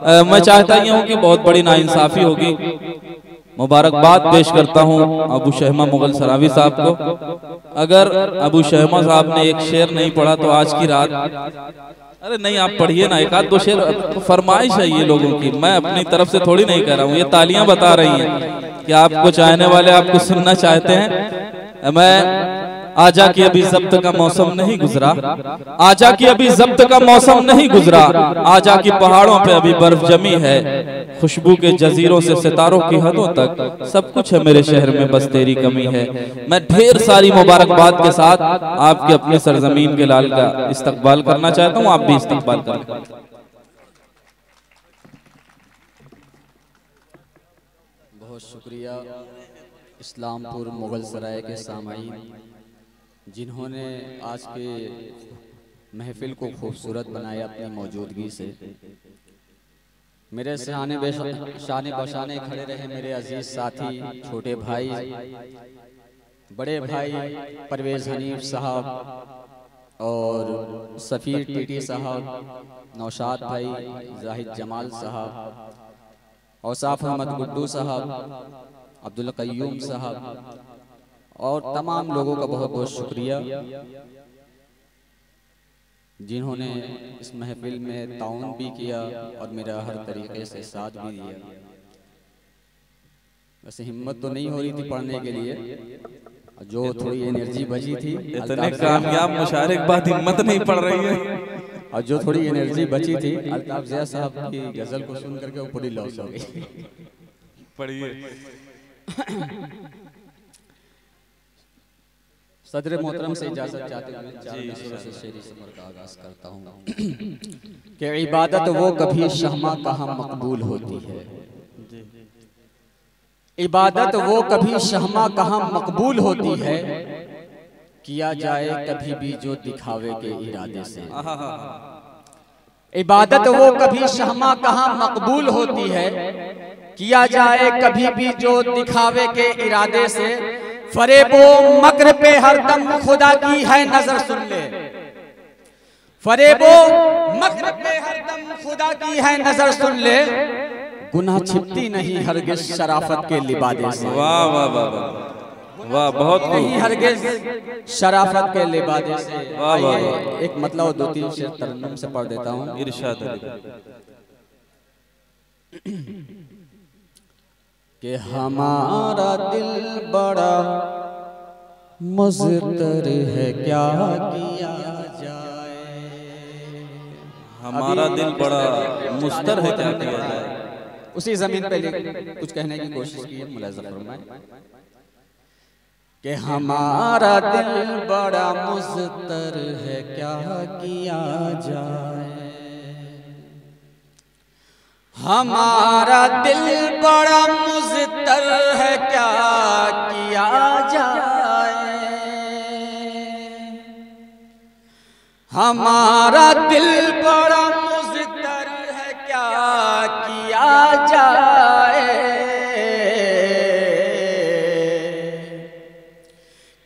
मैं चाहता ही हूँ कि बहुत बड़ी नाइंसाफी होगी। मुबारकबाद पेश करता हूँ अबू शहमा मुगल सरावी साहब को। अगर अबू शहमा साहब ने एक शेर नहीं पढ़ा तो आज की रात, अरे नहीं आप पढ़िए ना, एक आध दो शेर, फरमाइश है ये लोगों की, मैं अपनी तरफ से थोड़ी नहीं कह रहा हूँ, ये तालियां बता रही हैं कि आपको चाहने वाले आपको सुनना चाहते हैं। मैं आजा की अभी जब्त का मौसम नहीं गुजरा, आजा की अभी जब्त का मौसम नहीं गुजरा, आजा की पहाड़ों पे अभी बर्फ जमी है, खुशबू के जजीरों से सितारों की हदों तक सब कुछ है मेरे शहर में, बस तेरी कमी है। मैं ढेर सारी मुबारकबाद के साथ आपके अपने सरजमीन के लाल का इस्तकबाल करना चाहता हूँ, आप भी इस्तकबाल करें। बहुत शुक्रिया इस्लामपुर मुगल सराय के सामाईन जिन्होंने आज के महफिल को खूबसूरत बनाया अपनी मौजूदगी से। मेरे शाने बशाने खड़े रहे मेरे अजीज साथी, छोटे भाई, बड़े भाई परवेज़ हनीफ साहब और सफ़ीर टीटी साहब, नौशाद भाई, जाहिद जमाल साहब, औसाफ अहमद गुड्डू साहब, अब्दुल क़य्यूम साहब और तमाम लोगों का बहुत बहुत शुक्रिया जिन्होंने इस महफिल में ताउन भी किया और मेरा हर तरीके से साथ भी दिया। वैसे हिम्मत तो नहीं हो रही थी पढ़ने के लिए, जो थोड़ी एनर्जी बची थी, इतने कामयाब मुशारिक बाद हिम्मत नहीं पड़ रही है, और जो थोड़ी एनर्जी बची थी अल्ताफ ज़िया साहब की गज़ल को सुन करके वो पूरी लॉस हो गई। पढ़िए। सदर मोहतरम से इजाज़त चाहते हुए से शेरी समर का आगाज़ करता हूँ कि इबादत वो कभी शहमा कहाँ मकबूल होती है, इबादत वो कभी शहमा कहाँ मकबूल होती है, किया जाए कभी भी जो दिखावे के इरादे से। इबादत वो कभी शहमा कहाँ मकबूल होती है, किया जाए कभी भी जो दिखावे के इरादे से। फरेबो मक्र पे हरदम खुदा की है नजर सुन ले, फरेबो मक्र पे हरदम खुदा की है नजर सुन ले, गुनाह छिपती नहीं हरगिज शराफत के लिबादे से। वाह वाह वाह वाह वाह, बहुत नहीं हरगिज शराफत के लिबादे से। वाह वाह वाह। एक मतलब दो तीन शेर तरन्नुम से पढ़ देता हूँ। इरशाद कि हमारा दिल बड़ा मुज़्तर है क्या किया जाए, हमारा दिल बड़ा मुस्तर है क्या किया जाए। उसी जमीन पे कुछ कहने की कोशिश की है, मुलाज़ा फरमाएं कि हमारा दिल बड़ा मुज़्तर है क्या किया जाए, हमारा दिल बड़ा मुज़्तर है क्या किया जाए, हमारा दिल बड़ा मुज़्तर है क्या किया जाए,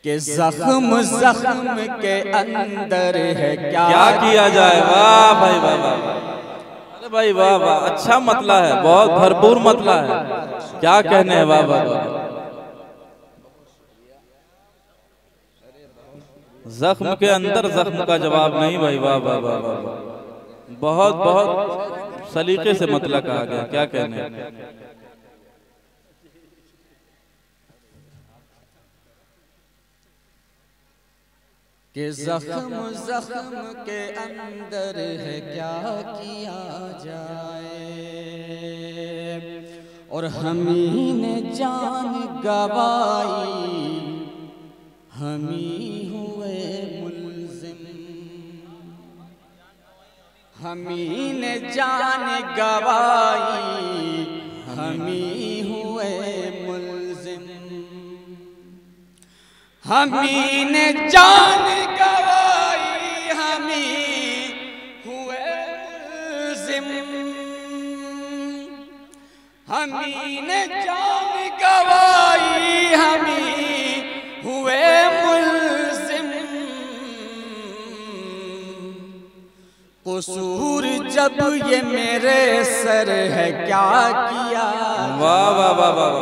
कि ज़ख्म ज़ख्म के अंदर है क्या किया जाए। वाह भाई वाह वाह, अरे भाई वाह वाह, अच्छा मतला है, बहुत भरपूर मतला है, क्या कहने हैं। वाह वाह वाह, जख्म के अंदर जख्म का जवाब नहीं भाई। वाह वाह वाह वाह, बहुत बहुत सलीके से मतला कहा गया, क्या कहने हैं। कि ज़ख्म ज़ख्म के अंदर है क्या किया जाए, और हमी ने जान गवाई हमी हुए मुल्ज़िम, हमी ने जान गवाई हमी हुए मुल्ज़िम, हमी ने जान गवाई हमी हुए मुल्ज़िम, हमी ने जान गवाई हमी हुए मुल्ज़िम, कसूर जब ये मेरे सर है क्या किया। वाह वाह वाह वाह,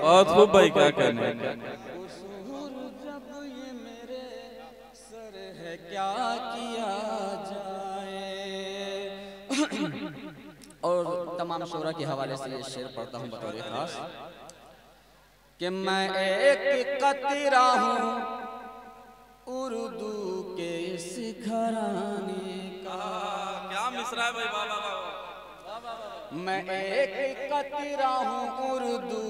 बहुत खूब भाई, क्या कहने। कसूर जब ये मेरे सर है क्या किया जाए। और तमाम शोरा के हवाले से ये शेर पढ़ता हूँ बतौर खास कि मैं एक कतरा हूँ उर्दू के इस घराने का। क्या मिसरा है भाई, वाह वाह वाह। मैं एक कतरा हूँ उर्दू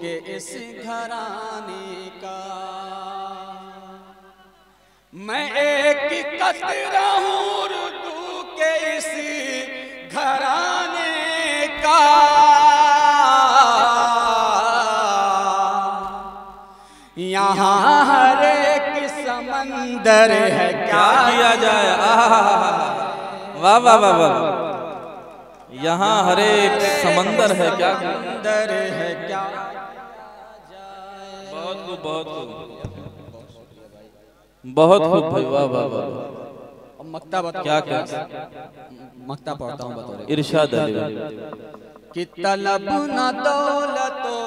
के इस घराने का। मैं एक कतरा हूँ उर्दू के इस घराने का। यहाँ हर एक समंदर है क्या किया जाए। वाह वाह वाह वाह, यहाँ हर एक समंदर है क्या, समंदर है क्या। बहुत खूब बहुत खूब बहुत खूब भाई, वाह वाह वाह। मक्ता बता क्या क्या मक्ता पढ़ता हूँ बतौर इरशाद अली कि तलब न दौलतो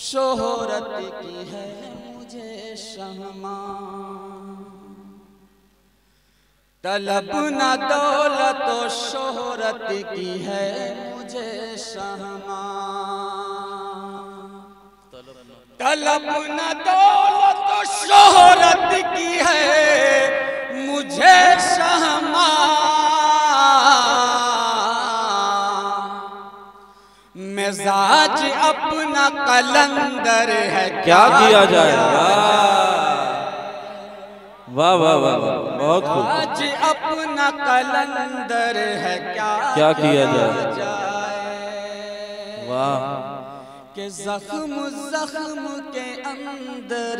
शोहरत की है मुझे शहमा। तलब न दौलत शोहरत की है मुझे शहमा। तलब न दौलत शोहरत की है मुझे शहमा। मिजाज अपना कलंदर है क्या किया जाए। वाह वाह वाह वाह, बहुत खूब। आज अपना कलंदर है क्या किया जाए। वाह, कि जख्म जख्म के अंदर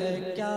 है क्या